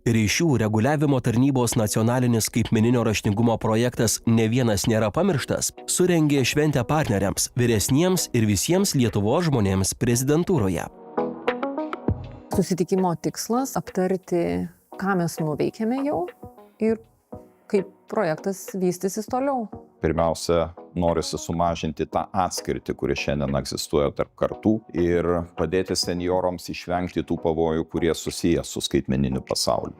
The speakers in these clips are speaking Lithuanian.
Ryšių reguliavimo tarnybos nacionalinis skaitmeninio raštingumo projektas Ne vienas nėra pamirštas surengė šventę partneriams, vyresniems ir visiems Lietuvos žmonėms prezidentūroje. Susitikimo tikslas aptarti, ką mes nuveikėme jau ir kaip projektas vystysis toliau. Pirmiausia, norisi sumažinti tą atskirtį, kuri šiandien egzistuoja tarp kartų ir padėti seniorams išvengti tų pavojų, kurie susiję su skaitmeniniu pasauliu.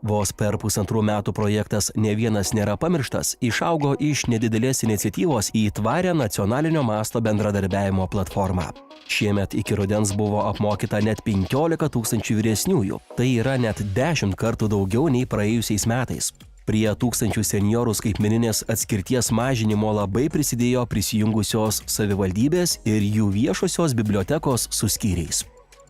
Vos per 1,5 metų projektas Ne vienas nėra pamirštas išaugo iš nedidelės iniciatyvos į tvarią nacionalinio masto bendradarbiavimo platformą. Šiemet iki rudens buvo apmokyta net 15 000 vyresniųjų, tai yra net 10 kartų daugiau nei praėjusiais metais. Prie tūkstančių seniorų skaitmeninės atskirties mažinimo labai prisidėjo prisijungusios savivaldybės ir jų viešosios bibliotekos su skyriais.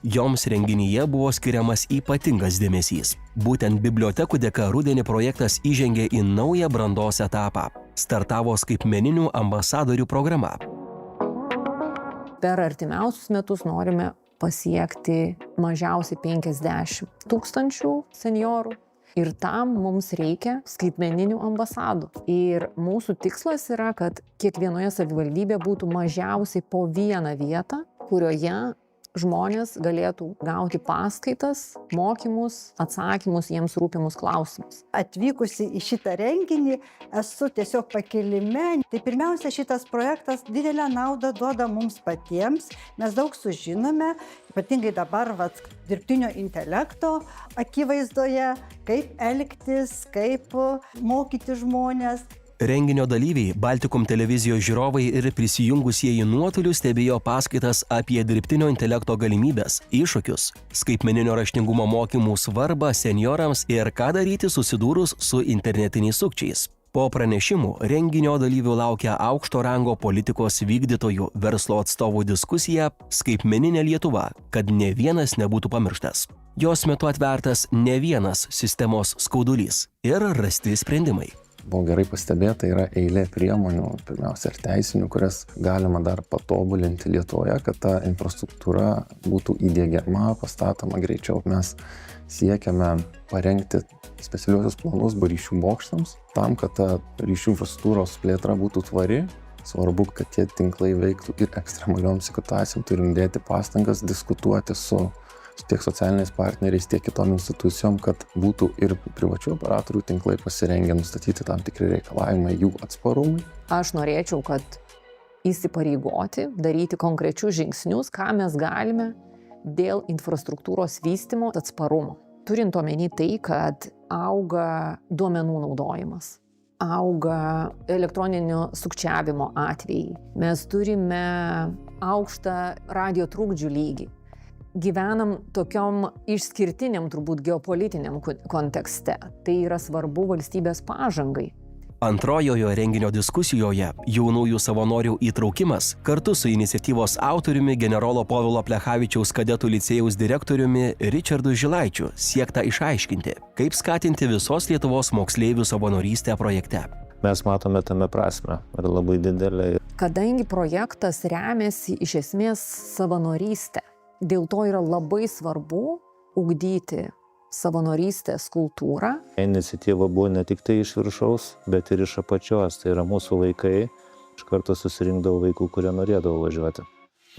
Joms renginyje buvo skiriamas ypatingas dėmesys. Būtent bibliotekų dėka rudenį projektas įžengė į naują brandos etapą. Startavo skaitmeninių ambasadorių programa. Per artimiausius metus norime pasiekti mažiausiai 50 000 seniorų. Ir tam mums reikia skaitmeninių ambasadų. Ir mūsų tikslas yra, kad kiekvienoje savivaldybėje būtų mažiausiai po vieną vietą, kurioje žmonės galėtų gauti paskaitas, mokymus, atsakymus jiems rūpimus klausimus. Atvykusi į šitą renginį esu tiesiog pakilime. Tai pirmiausia, šitas projektas didelę naudą duoda mums patiems. Mes daug sužinome, ypatingai dabar dirbtinio intelekto akivaizdoje, kaip elgtis, kaip mokyti žmonės. Renginio dalyviai, Baltikum televizijos žiūrovai ir prisijungusieji nuotoliu stebėjo paskaitas apie dirbtinio intelekto galimybes, iššūkius, skaitmeninio raštingumo mokymų svarbą seniorams ir ką daryti susidūrus su internetiniais sukčiais. Po pranešimų renginio dalyvių laukia aukšto rango politikos vykdytojų verslo atstovų diskusija Skaitmeninė Lietuva, kad ne vienas nebūtų pamirštas. Jos metu atvertas ne vienas sistemos skaudulys ir rasti sprendimai. Buvo gerai pastebėta, yra eilė priemonių, pirmiausia ir teisinių, kurias galima dar patobulinti Lietuvoje, kad ta infrastruktūra būtų įdiegiama, pastatoma greičiau. Mes siekiame parengti specialiuosius planus ryšių bokštams, tam, kad ta ryšių infrastruktūros plėtra būtų tvari. Svarbu, kad tie tinklai veiktų ir ekstremaliom situacijom. Turim dėti pastangas diskutuoti su tiek socialiniais partneriais, tiek kitom institucijom, kad būtų ir privačių operatorių tinklai pasirengę nustatyti tam tikri reikalavimai jų atsparumui. Aš norėčiau, kad įsipareigoti, daryti konkrečius žingsnius, ką mes galime dėl infrastruktūros vystymo atsparumo. Turint omeny tai, kad auga duomenų naudojimas, auga elektroninio sukčiavimo atvejai. Mes turime aukštą radio trukdžių lygį. Gyvenam tokiom išskirtiniam, turbūt geopolitiniam kontekste. Tai yra svarbu valstybės pažangai. Antrojoje renginio diskusijoje jaunųjų savanorių įtraukimas kartu su iniciatyvos autoriumi generolo Povilo Plechavičiaus kadetų licėjaus direktoriumi Richardu Žilaičiu siekta išaiškinti, kaip skatinti visos Lietuvos moksleivių savanorystę projekte. Mes matome tame prasmę ir labai didelė. Kadangi projektas remiasi iš esmės savanorystę, dėl to yra labai svarbu ugdyti savanorystės kultūrą. Iniciatyva buvo ne tik tai iš viršaus, bet ir iš apačios. Tai yra mūsų vaikai. Iš karto susirinkdavo vaikų, kurie norėdavo važiuoti.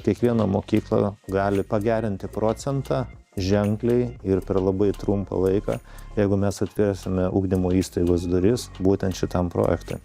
Kiekviena mokykla gali pagerinti procentą ženkliai ir per labai trumpą laiką, jeigu mes atversime ugdymo įstaigos duris būtent šitam projektui.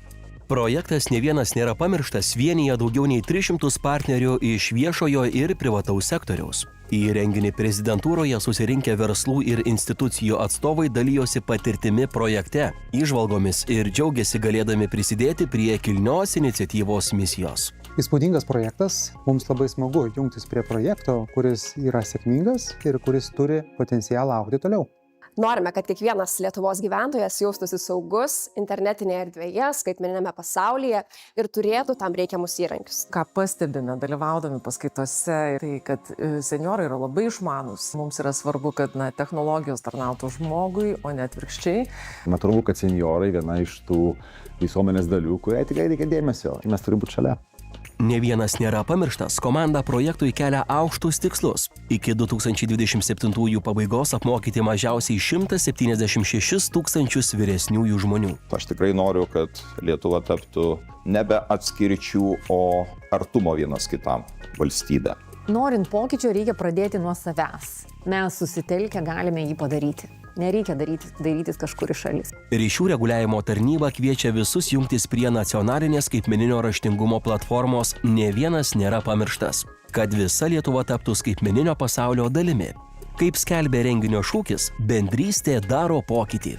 Projektas Ne vienas nėra pamirštas vienija daugiau nei 300 partnerių iš viešojo ir privataus sektoriaus. Į renginį prezidentūroje susirinkę verslų ir institucijų atstovai dalijosi patirtimi projekte, įžvalgomis ir džiaugiasi galėdami prisidėti prie kilnios iniciatyvos misijos. Įspūdingas projektas, mums labai smagu jungtis prie projekto, kuris yra sėkmingas ir kuris turi potencialą augti toliau. Norime, kad kiekvienas Lietuvos gyventojas jaustųsi saugus internetinėje erdvėje, skaitmeninėme pasaulyje ir turėtų tam reikiamus įrankius. Ką pastebime dalyvaudami paskaitose, tai kad senjorai yra labai išmanūs. Mums yra svarbu, kad technologijos tarnautų žmogui, o ne atvirkščiai. Natūralu, kad senjorai viena iš tų visuomenės dalių, kuriai tikrai reikia dėmesio. Mes turime būti šalia. Ne vienas nėra pamirštas, komanda projektui kelia aukštus tikslus. Iki 2027 pabaigos apmokyti mažiausiai 176 tūkstančius vyresniųjų žmonių. Aš tikrai noriu, kad Lietuva taptų nebe atskirčių, o artumo vienas kitam valstybė. Norint pokyčio reikia pradėti nuo savęs. Mes susitelkę galime jį padaryti. Nereikia darytis kažkur į šalis. Ryšių reguliavimo tarnyba kviečia visus jungtis prie nacionalinės skaitmeninio raštingumo platformos Ne vienas nėra pamirštas, kad visa Lietuva taptų skaitmeninio pasaulio dalimi. Kaip skelbė renginio šūkis, bendrystė daro pokytį.